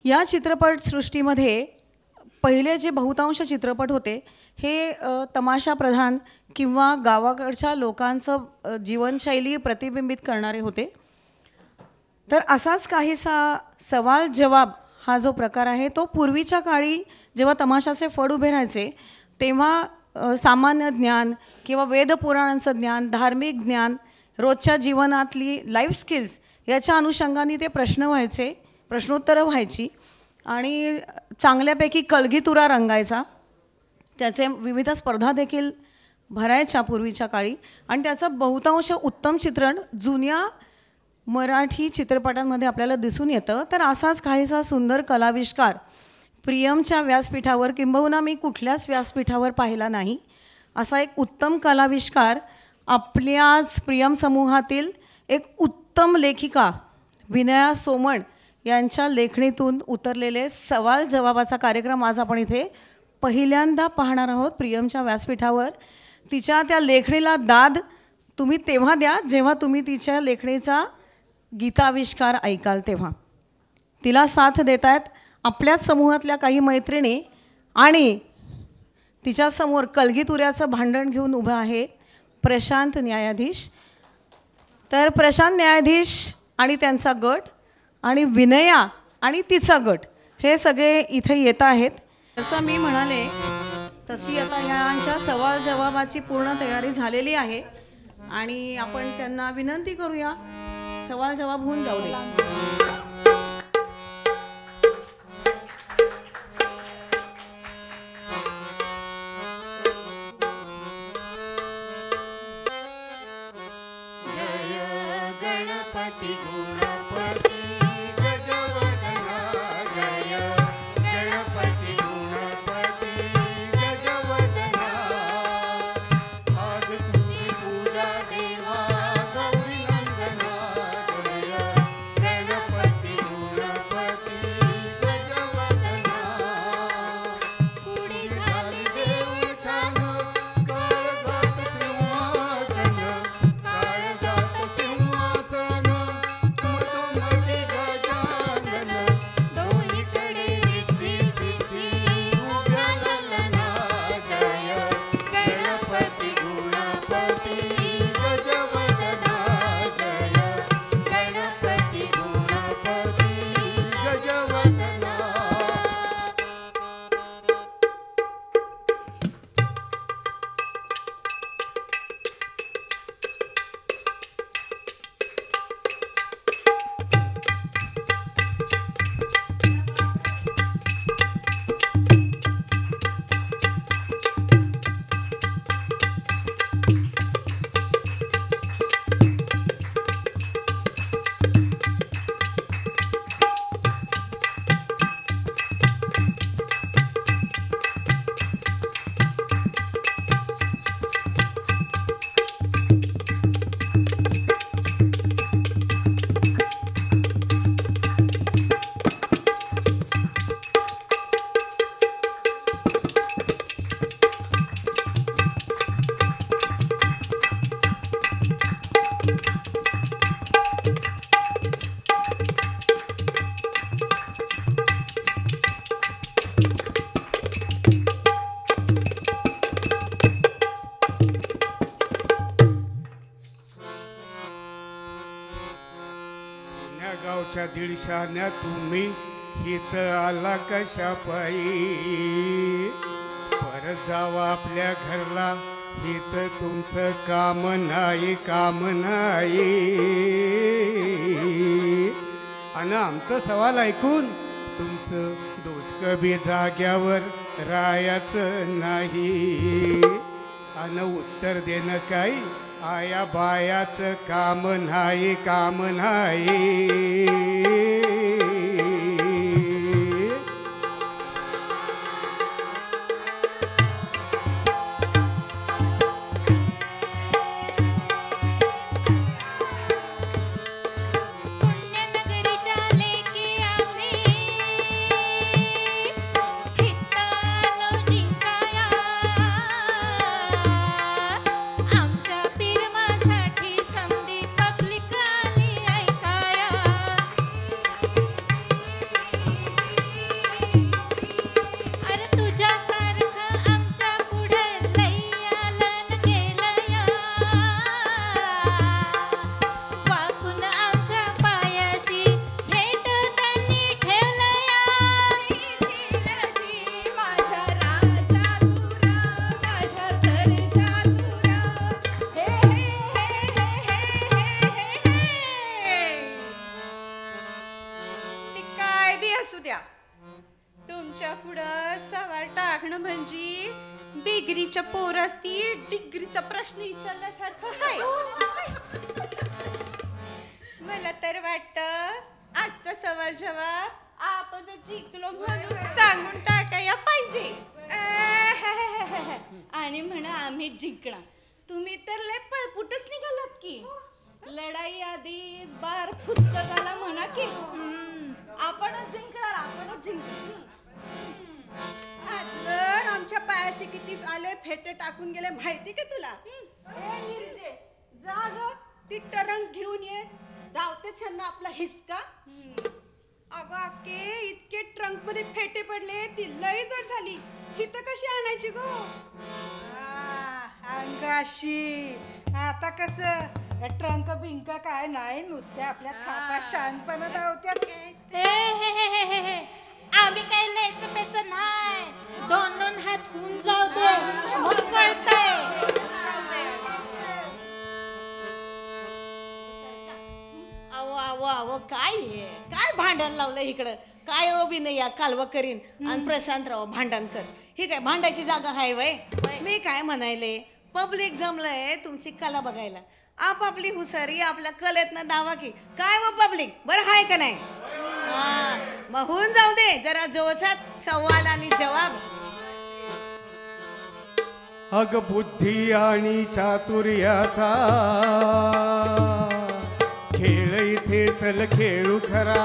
या चित्रपटसृष्टीमध्ये पहिले जे बहुतांश चित्रपट होते हे तमाशा प्रधान किंवा गावाकडच्या लोकांचं जीवनशैली प्रतिबिंबित करणारे होते. तर असाच काहीसा सवाल जवाब हा जो प्रकार आहे तो पूर्वीच्या काळी जेव्हा तमाशाचे फड उभे राहायचे तेव्हा सामान्य ज्ञान किंवा वेदपुराणांचं ज्ञान, धार्मिक ज्ञान, रोजच्या जीवनातली लाईफ स्किल्स याच्या अनुषंगाने ते प्रश्नोत्तरं व्हायची आणि चांगल्यापैकी कलगीतुरा रंगायचा. त्याचे विविध स्पर्धा देखील भरायच्या पूर्वीच्या काळी आणि त्याचं बहुतांश उत्तम चित्रण जुन्या मराठी चित्रपटांमध्ये आपल्याला दिसून येतं. तर असाच काहीसा सुंदर कलाविष्कार प्रियमच्या व्यासपीठावर किंबहुना मी कुठल्याच व्यासपीठावर पाहिला नाही असा एक उत्तम कलाविष्कार आपल्याच प्रियम समूहातील एक उत्तम लेखिका विनया सोमण यांच्या लेखणीतून उतरलेले सवाल जवाबाचा कार्यक्रम आज आपण इथे पहिल्यांदा पाहणार आहोत प्रियमच्या व्यासपीठावर. तिच्या त्या लेखणीला दाद तुम्ही तेव्हा द्या जेव्हा तुम्ही तिच्या लेखणीचा गीताविष्कार ऐकाल तेव्हा. तिला साथ देत आहेत आपल्याच समूहातल्या काही मैत्रिणी आणि तिच्यासमोर कलगीतुऱ्याचं भांडण घेऊन उभं आहे प्रशांत न्यायाधीश. तर प्रशांत न्यायाधीश आणि त्यांचा गट आणि विनया आणि तिचा गट हे सगळे इथे येत आहेत. जसं मी म्हणाले तशी आता ह्यांच्या सवाल जवाबाची पूर्ण तयारी झालेली आहे आणि आपण त्यांना विनंती करूया सवाल जवाब होऊन जाऊ दे. दिडशान्या तुम्ही हित आला कशा पायी परत जावा आपल्या घरला हित तुमचं काम नाही आणि आमचा सवाल ऐकून तुमचं डोसकं बी जाग्यावर रायाचं नाही आणि उत्तर देणं काही आया बायाचं काम नाही असू द्या. तुमच्या पुढं सवाल टाकणं म्हणजे बिगरीच्या पोरास्ती डिग्रीचा प्रश्न विचारल्यासारखं आहे. मला तर वाटतं आजचा सवाल जवाब आपण जिंकलो म्हणून सांगून टाकायला पाहिजे. आणि म्हणा आम्ही जिंकणार. तुम्ही तर लय पळपुटच निघालात की. लढाई आधीच बार फुस्त झाला म्हणा की. आपणच जिंकणार, आपणच जिंकणार. आजवर आमच्या पायाशी किती आले फेटे टाकून गेले माहिती का तुला? ए निर्जे, जा ग ती टरंग घेऊन ये. धावतेच ह्यांना आपला हिसका. अगं अक्के इतके ट्रंक मध्ये फेटे पडले ती लय जड झाली. ही तर कशी आणायची गो? अंगाशी आता कसं ट्रंक बिंक काय नाही, नुसत्या आपल्या थापा शानपणा धावत्यात. आम्ही काही न्यायचं प्यायचं नाही. 2-2 हात होऊन जाऊ दे मग कळतंय. अहो अहो अहो काय हे? काय भांडण लावलं इकडं? काय अभिनय या कालवा करीन आणि प्रशांतराव भांडण कर. ही काय भांडायची जागा आहे वय? मी काय म्हणायले, पब्लिक जमलंय तुमची कला बघायला. आपापली हुसारी आपल्या कलेतनं दावा की काय व पब्लिक बरं हाय का नाही? हा मग होऊन जाऊ दे जरा जोशात सवाल आणि जवाब. अग बुद्धी आणि चातुर्याचा खेळ इथे चल खेळू खरा.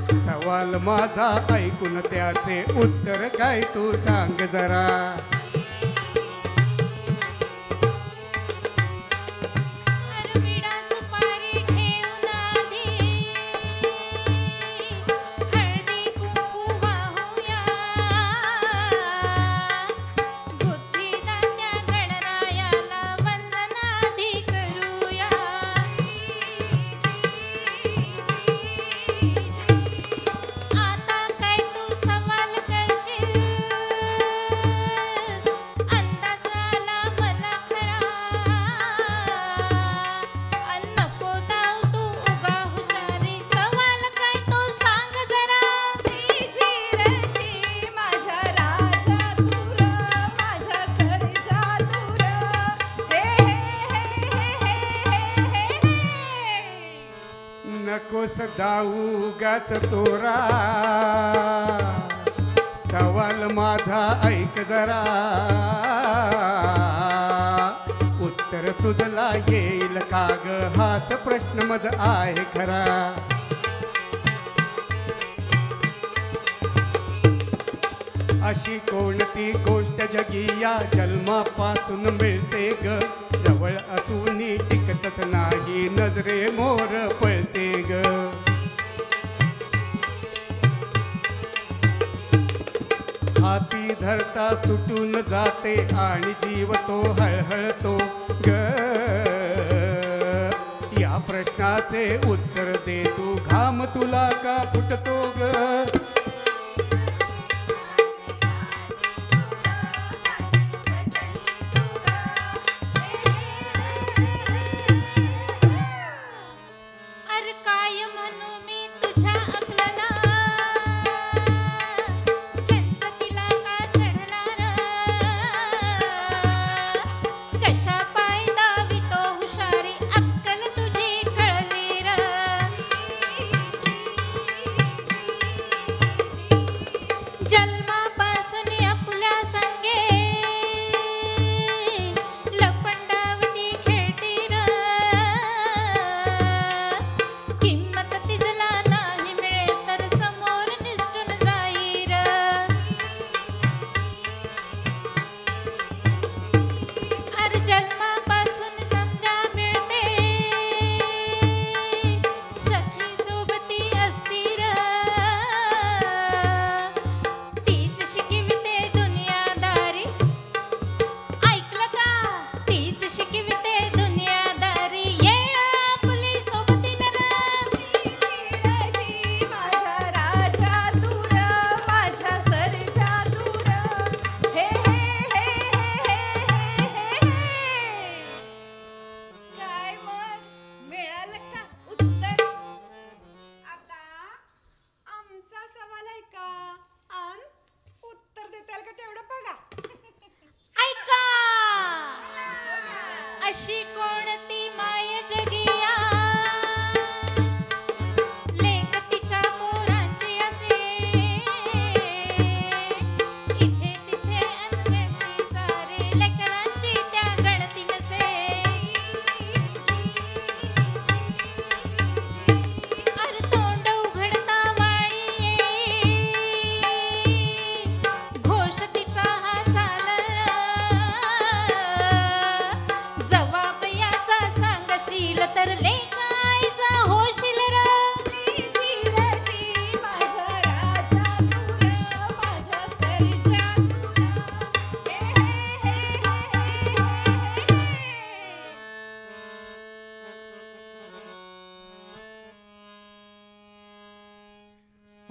सवाल माझा ऐकून त्याचे उत्तर काय तू सांग जरा. विडा सुपारी ठेवून आधी हळदी कुंकू वाहूया. बुद्धिदात्या गणरायाला वंदनादी करूया. आता काय तू सवाल करशील, अंदाज आला मला खरा. नको दाव तू उगा हुशारी, सवाल काय तो सांग जरा. माझा राजा दूर, माझा सर्जा दूर. हे नकोस दाऊ गाच तोरा. सवाल माझा ऐक जरा. उत्तर तुझला येईल का ग हाच प्रश्न मज आहे खरा. अशी कोणती गोष्ट जगी या जन्मापासून मिळते ग. जवळ असून टिकतच नाही नजरे मोर पळते ग. हाती धरता सुटून जाते आणि जीव तो हळहळतो ग. या प्रश्नाचे उत्तर दे तू घाम तुला का फुटतो ग. अरे काय म्हणू मी तुझ्या अकलला, गणपतीला का चढला र. कशा पाय दावितो हुशारी, अक्कल तुझी कळली र. अशी कोणती माय जगिया लेक तिच्या पोरांची असे इथे तिथे अनगती सारे लेकरांची त्या गणती नसे अरे तोंड उघडता वाळी घोष तिचा हा चालला जवाब याचा सांगशील तर लेकायचा होशील र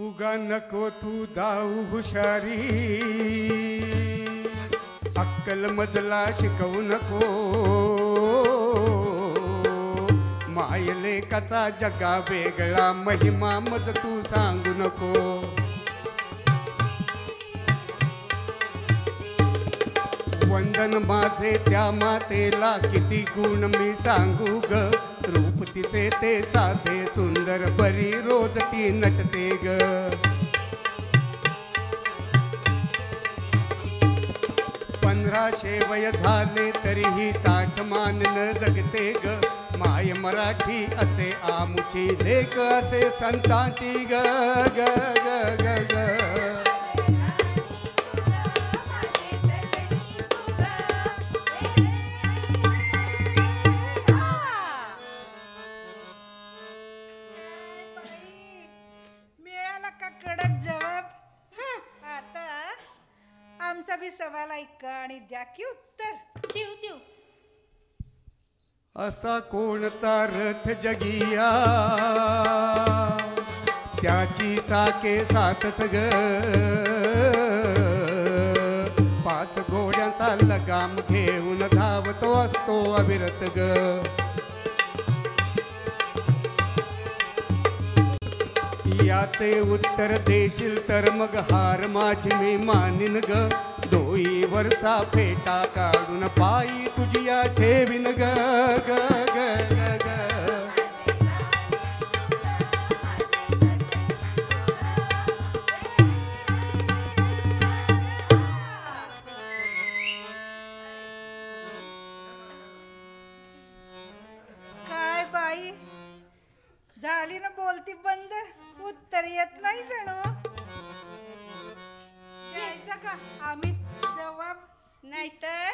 उगा नको तू दाऊ हुशारी अक्कल मजला शिकवू नको मायलेकाचा जगा वेगळा महिमा मज तू सांगू नको वंदन माझे त्या मातेला किती गुण मी सांगू ग रूप तिचे ते साधे सुंदर बरी रोज ती नटते ग 1500 वय झाले तरीही ताठ मानन जगते ग माय मराठी असे आमुची लेक असे संतांची ग ग ग ग ग मिळाला का कडक जवाब आता आमचा बी सवाल ऐका आणि द्या की उत्तर देऊ देऊ असा कोणता रथ जगिया त्याची चाके सातच ग 5 घोड्यांचा लगाम घेऊन धावतो असतो अविरत ग याचे उत्तर देशील तर मग हार माझी मी मानीन ग डोईवरचा फेटा काढून पायी तुझिया ठेवीन ग ग ग ग ग काय बाई झाली ना बोलती बंद उत्तर येत नाही जणू द्यायचा का आम्ही जवाब नाहीतर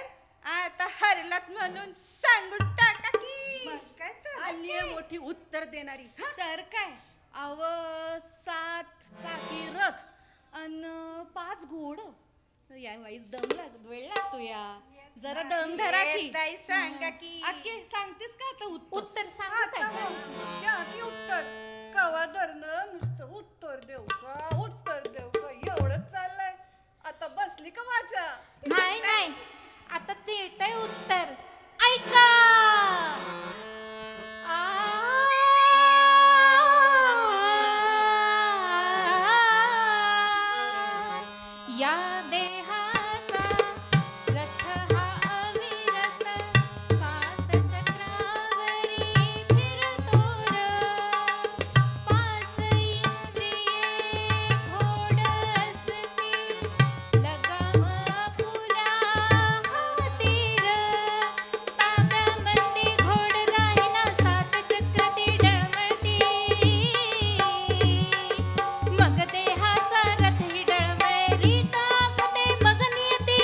आता हरलात म्हणून सांगून टाका की मग काय तर अन्य मोठी उत्तर देणारी तर काय अव 7 चाकी रथ अन 5 घोड या वाईस वेळ लागतो या जरा दम धरा की ताई सांगा की अक्के सांगतेस का आता उत्तर उत्तर सांगत आता आहे मग द्या की उत्तर कवा धरणं नुसतं उत्तर देऊ का एवढंच चाललंय आता बसली का माझ्या नाही नाही आता देतय उत्तर ऐका या देहाचा रथ हा अविरत 7 चक्रावरी फिरतो र 5 इंद्रिये घोड असती लगाम आपुल्या हाती र ताब्यामध्ये घोड राहिला 7 चक्र ती डळमळती मग देहाचा रथ ही डळमळली ताकते मग नियती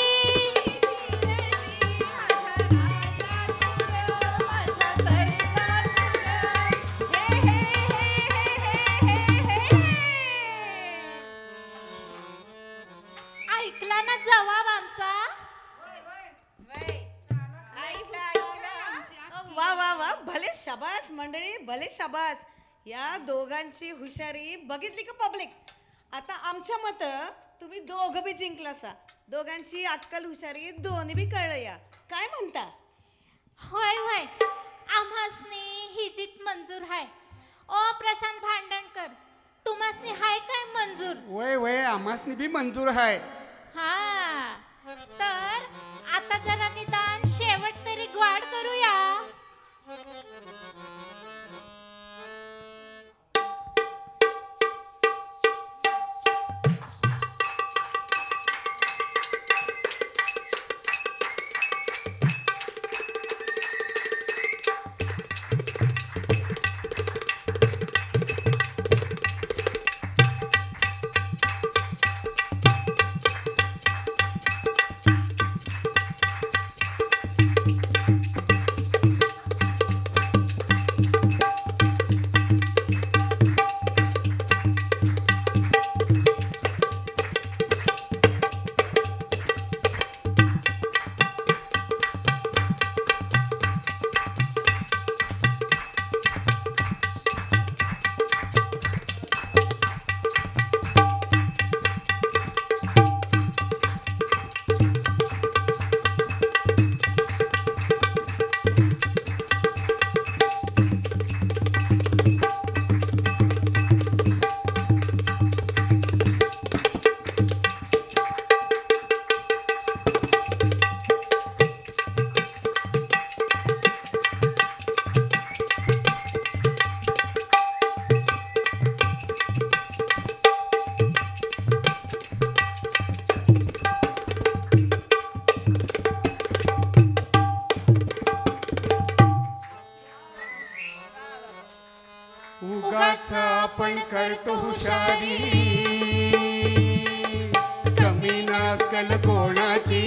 ऐकला ना जवाब आमचा वा वा वा भले शाबास मंडळी भले शाबास या दोघांची हुशारी बघितली का पब्लिक आता आमच्या मत तुम्ही दोघं बी जिंकलासा दोघांची अक्कल हुशारी दोन्ही बी कळलं या काय म्हणता होय होय आम्हासनी ही जीत मंजूर हाय ओ प्रशांत भांडणकर तुम्हासनी हाय काय मंजूर वय वय आमासनी बी मंजूर आहे हा तर आता जरा निदान शेवट तरी ग्वाड करूया उगाच आपण करतो हुशारी, कमी नकल कोणाची.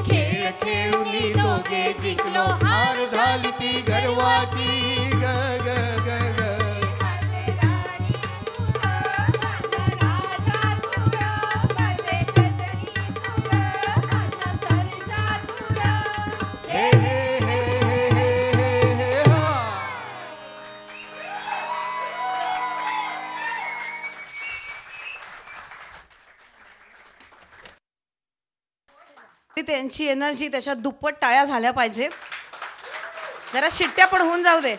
खेळ खेळून दोघे जिंकलो, हार झाली ती गर्वाची. ग ग ग ग हे हे हे हे हे हे हे हा. त्यांची एनर्जी त्याच्यात दुप्पट टाळ्या झाल्या पाहिजेत. जरा शिट्ट्या पण होऊन जाऊ दे.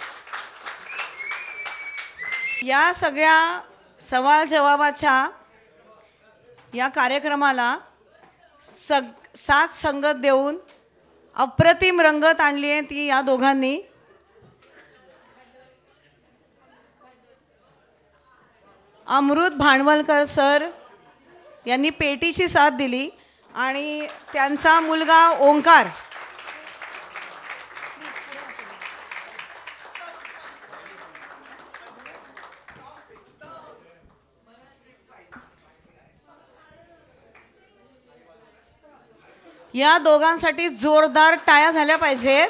या सगळ्या सवाल जवाबाच्या या कार्यक्रमाला साथ संगत देऊन अप्रतिम रंगत आणली आहे ती या दोघांनी. अमृत भांडवलकर सर यांनी पेटीची साथ दिली आणि त्यांचा मुलगा ओंकार. या दोघांसाठी जोरदार टाळ्या झाल्या पाहिजेत.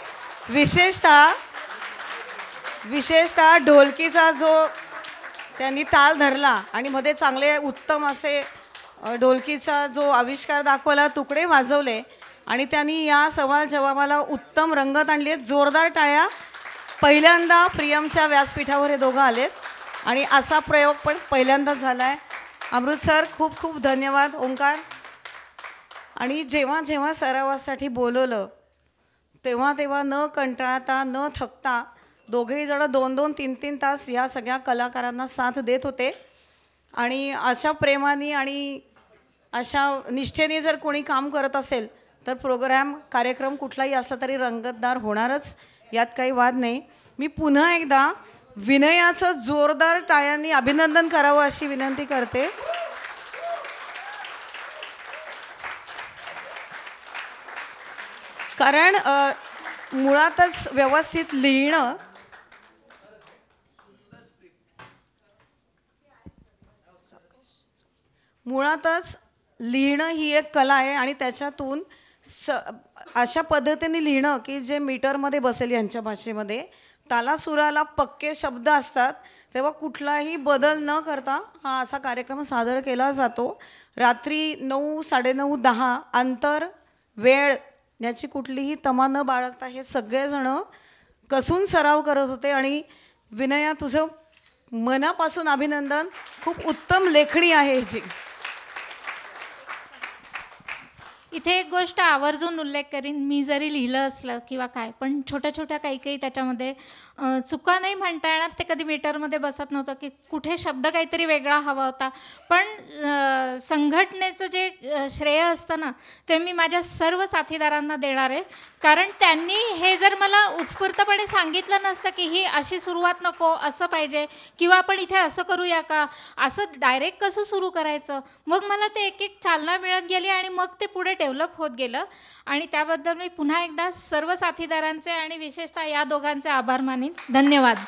विशेषतः ढोलकीचा जो त्यांनी ताल धरला आणि मध्ये चांगले उत्तम असे ढोलकीचा जो आविष्कार दाखवला, तुकडे वाजवले आणि त्यांनी या सवाल जवाबाला उत्तम रंगत आणली आहे. जोरदार टाळ्या. पहिल्यांदा प्रियमच्या व्यासपीठावर हे दोघं आलेत आणि असा प्रयोग पण पहिल्यांदाच झाला आहे. अमृत सर खूप खूप धन्यवाद. ओंकार. आणि जेव्हा जेव्हा सरावासाठी बोलवलं तेव्हा तेव्हा न कंटाळता न थकता दोघेही जण 2-2, 3-3 तास या सगळ्या कलाकारांना साथ देत होते. आणि अशा प्रेमाने आणि अशा निष्ठेने जर कोणी काम करत असेल तर कार्यक्रम कुठलाही असला तरी रंगतदार होणारच, यात काही वाद नाही. मी पुन्हा एकदा विनयाचं जोरदार टाळ्यांनी अभिनंदन करावं अशी विनंती करते. कारण मुळातच व्यवस्थित लिहिणं ही एक कला आहे आणि त्याच्यातून अशा पद्धतीने लिहिणं की जे मीटरमध्ये बसेल यांच्या भाषेमध्ये, तालासुराला पक्के शब्द असतात, तेव्हा कुठलाही बदल न करता हा असा कार्यक्रम सादर केला जातो. रात्री 9, 9:30, 10 अंतर वेळ याची कुठलीही तमा न बाळगता हे सगळेजणं कसून सराव करत होते. आणि विनया, तुझं मनापासून अभिनंदन. खूप उत्तम लेखणी आहे ह्याची. इथे एक गोष्ट आवर्जून उल्लेख करीन, मी जरी लिहिलं असलं किंवा काय, पण छोट्या छोट्या काही त्याच्यामध्ये चुका नाही म्हणता येणार, ते कधी मीटरमध्ये बसत नव्हतं की कुठे शब्द काहीतरी वेगळा हवा होता. पण संघटनेचं जे श्रेय असतं ना, ते मी माझ्या सर्व साथीदारांना देणार आहे. कारण त्यांनी हे जर मला उत्स्फूर्तपणे सांगितलं नसतं की ही अशी सुरुवात नको, असं पाहिजे, किंवा आपण इथे असं करूया का, असं डायरेक्ट कसं सुरू करायचं, मग मला ते एक एक चालना मिळत गेली आणि मग ते पुढे डेव्हलप होत गेलं. आणि त्याबद्दल मी पुन्हा एकदा सर्व साथीदारांचे आणि विशेषतः या दोघांचे आभार मानेन. धन्यवाद.